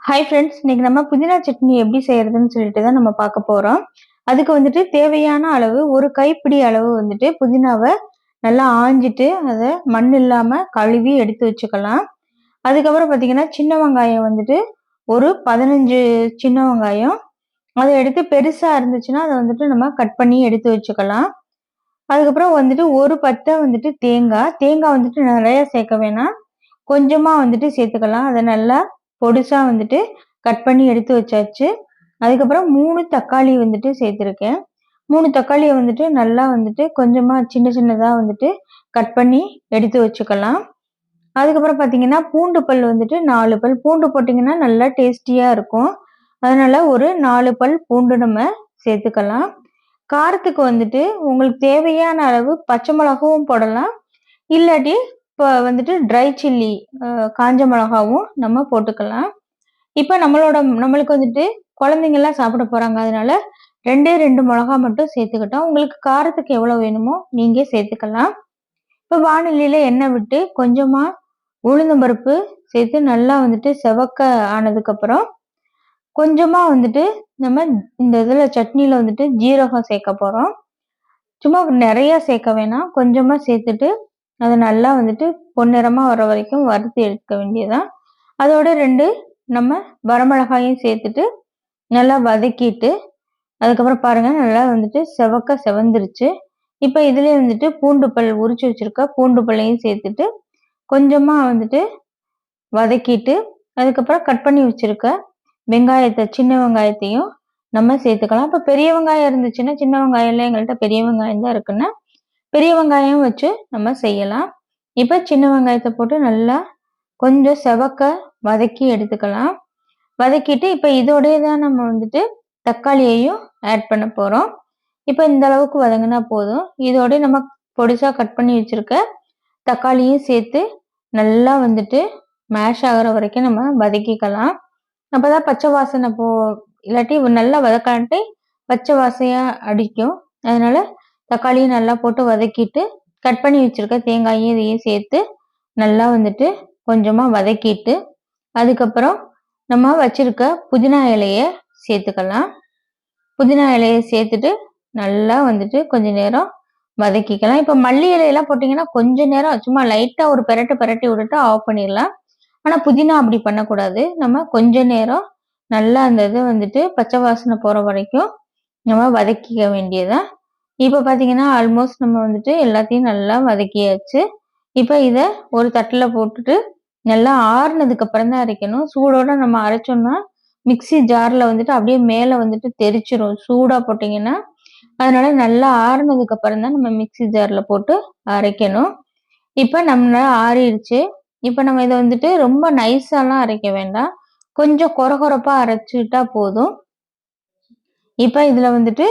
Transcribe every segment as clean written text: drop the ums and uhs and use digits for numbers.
Hi friends, இன்னைக்கு நம்ம புதினா சட்னி எப்படி செய்யறதுன்னு சொல்லிட்டு தான் நம்ம பார்க்க போறோம். அதுக்கு வந்துட்டு தேவையான அளவு ஒரு கைப்பிடி அளவு வந்துட்டு புதினாவை நல்லா ஆஞ்சிட்டு அதை மண் இல்லாம கழுவி எடுத்து வச்சுக்கலாம். அதுக்கப்புறம் பார்த்தீங்கன்னா சின்ன வெங்காயம் வந்துட்டு ஒரு 15 சின்ன வெங்காயம் அதை எடுத்து பெருசா இருந்துச்சுன்னா அதை வந்துட்டு நம்ம கட் பண்ணி எடுத்து வச்சுக்கலாம். அதுக்கப்புறம் வந்துட்டு ஒரு பத்தை வந்துட்டு தேங்காய் வந்துட்டு நிறைய சேர்க்க வேணாம், கொஞ்சமா வந்துட்டு சேர்த்துக்கலாம். அதை நல்லா பொடிசா வந்துட்டு கட் பண்ணி எடுத்து வச்சாச்சு. அதுக்கப்புறம் 3 தக்காளி வந்துட்டு சேர்த்துருக்கேன். 3 தக்காளியை வந்துட்டு நல்லா வந்துட்டு கொஞ்சமா சின்ன சின்னதா வந்துட்டு கட் பண்ணி எடுத்து வச்சுக்கலாம். அதுக்கப்புறம் பார்த்தீங்கன்னா பூண்டு பல் வந்துட்டு 4 பல் பூண்டு போட்டிங்கன்னா நல்லா டேஸ்டியா இருக்கும். அதனால ஒரு 4 பல் பூண்டு நம்ம சேர்த்துக்கலாம். காரத்துக்கு வந்துட்டு உங்களுக்கு தேவையான அளவு பச்சை மிளகாவும் போடலாம், இல்லாட்டி இப்போ வந்துட்டு ட்ரை சில்லி காஞ்ச மிளகாவும் நம்ம போட்டுக்கலாம். இப்போ நம்மளுக்கு வந்துட்டு குழந்தைங்கலாம் சாப்பிட போறாங்க, அதனால 2 மிளகா மட்டும் சேர்த்துக்கிட்டோம். உங்களுக்கு காரத்துக்கு எவ்வளோ வேணுமோ நீங்க சேர்த்துக்கலாம். இப்போ வாணலியில எண்ணெய் விட்டு கொஞ்சமா உளுந்தம்பருப்பு சேர்த்து நல்லா வந்துட்டு செவக்க ஆனதுக்கப்புறம் கொஞ்சமா வந்துட்டு நம்ம இந்த இதில் சட்னியில் வந்துட்டு ஜீரகம் சேர்க்க போகிறோம். சும்மா நிறைய சேர்க்க வேணாம், கொஞ்சமா சேர்த்துட்டு அதை நல்லா வந்துட்டு பொன்னிறமாக வர வரைக்கும் வறுத்து எடுக்க வேண்டியதான். அதோட 2 நம்ம வரமிளகாயும் சேர்த்துட்டு நல்லா வதக்கிட்டு அதுக்கப்புறம் பாருங்க நல்லா வந்துட்டு செவந்துருச்சு. இப்போ இதுலேயே வந்துட்டு பூண்டு பல் உரிச்சு வச்சிருக்க பூண்டு பல்லையும் சேர்த்துட்டு கொஞ்சமா வந்துட்டு வதக்கிட்டு அதுக்கப்புறம் கட் பண்ணி வச்சிருக்க வெங்காயத்தை சின்ன வெங்காயத்தையும் நம்ம சேர்த்துக்கலாம். இப்போ பெரிய வெங்காயம் இருந்துச்சுன்னா, சின்ன வெங்காயம் இல்லை எங்கள்கிட்ட பெரிய வெங்காயம் தான் இருக்குன்னா பெரிய வெங்காயம் வச்சு நம்ம செய்யலாம். இப்போ சின்ன வெங்காயத்தை போட்டு நல்லா கொஞ்சம் செவக்க வதக்கி எடுத்துக்கலாம். வதக்கிட்டு இப்போ இதோடய தான் நம்ம வந்துட்டு தக்காளியையும் ஆட் பண்ண போகிறோம். இப்போ இந்த அளவுக்கு வதங்கினா போதும். இதோட நம்ம பொடிசாக கட் பண்ணி வச்சுருக்க தக்காளியும் சேர்த்து நல்லா வந்துட்டு மேஷ் ஆகிற வரைக்கும் நம்ம வதக்கிக்கலாம். அப்போ தான் பச்சை வாசனை இல்லாட்டி நல்லா வதக்காட்டி பச்சை வாசையாக அடிக்கும். அதனால் தக்காளியும் நல்லா போட்டு வதக்கிட்டு கட் பண்ணி வச்சுருக்க தேங்காயும் இதையும் சேர்த்து நல்லா வந்துட்டு கொஞ்சமாக வதக்கிட்டு அதுக்கப்புறம் நம்ம வச்சிருக்க புதினா இலையை சேர்த்துக்கலாம். புதினா இலையை சேர்த்துட்டு நல்லா வந்துட்டு கொஞ்ச நேரம் வதக்கிக்கலாம். இப்போ மல்லி இலையெல்லாம் போட்டிங்கன்னா கொஞ்ச நேரம் சும்மா லைட்டாக ஒரு பிரட்டி விட்டுட்டு ஆஃப் பண்ணிடலாம். ஆனால் புதினா அப்படி பண்ணக்கூடாது. நம்ம கொஞ்ச நேரம் நல்லா அந்த இது வந்துட்டு பச்சை வாசனை போகிற வரைக்கும் நம்ம வதக்கிக்க வேண்டியதான். இப்போ பார்த்தீங்கன்னா ஆல்மோஸ்ட் நம்ம வந்துட்டு எல்லாத்தையும் நல்லா வதக்கியாச்சு. இப்போ இதை ஒரு தட்டில் போட்டுட்டு நல்லா ஆறுனதுக்கு அப்புறம் தான் அரைக்கணும். சூடோட நம்ம அரைச்சோம்னா மிக்சி ஜாரில் வந்துட்டு அப்படியே மேலே வந்துட்டு தெரிச்சிரும் சூடாக போட்டிங்கன்னா. அதனால நல்லா ஆறுனதுக்கு அப்புறம் தான் நம்ம மிக்சி ஜாரில் போட்டு அரைக்கணும். இப்போ நம்ம ஆறிடுச்சு. இப்போ நம்ம இதை வந்துட்டு ரொம்ப நைஸாலாம் அரைக்க வேண்டாம், கொஞ்சம் கொரகொரப்பாக அரைச்சிட்டா போதும். இப்போ இதில் வந்துட்டு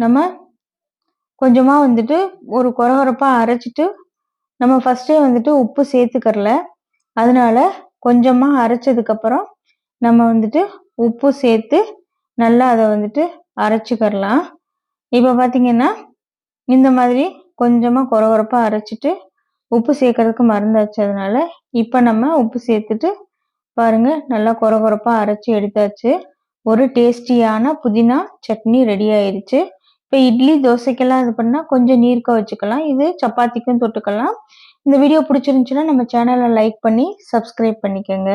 நம்ம கொஞ்சமாக வந்துட்டு ஒரு கொரகொரப்பாக அரைச்சிட்டு நம்ம ஃபஸ்ட்டே வந்துட்டு உப்பு சேர்த்துக்கறல, அதனால கொஞ்சமாக அரைச்சதுக்கப்புறம் நம்ம வந்துட்டு உப்பு சேர்த்து நல்லா அதை வந்துட்டு அரைச்சிக்கரலாம். இப்போ பார்த்தீங்கன்னா இந்த மாதிரி கொஞ்சமாக கொரகொரப்பாக அரைச்சிட்டு உப்பு சேர்க்கறதுக்கு மறந்தாச்சு. அதனால இப்போ நம்ம உப்பு சேர்த்துட்டு பாருங்க நல்லா கொரகொரப்பாக அரைச்சி எடுத்தாச்சு. ஒரு டேஸ்டியான புதினா சட்னி ரெடி ஆயிடுச்சு. இப்போ இட்லி தோசைக்கெல்லாம் இது பண்ணால் கொஞ்சம் நீர்க்க வச்சுக்கலாம், இது சப்பாத்திக்கும் தொட்டுக்கலாம். இந்த வீடியோ பிடிச்சிருந்துச்சுன்னா நம்ம சேனலை லைக் பண்ணி சப்ஸ்கிரைப் பண்ணிக்கோங்க.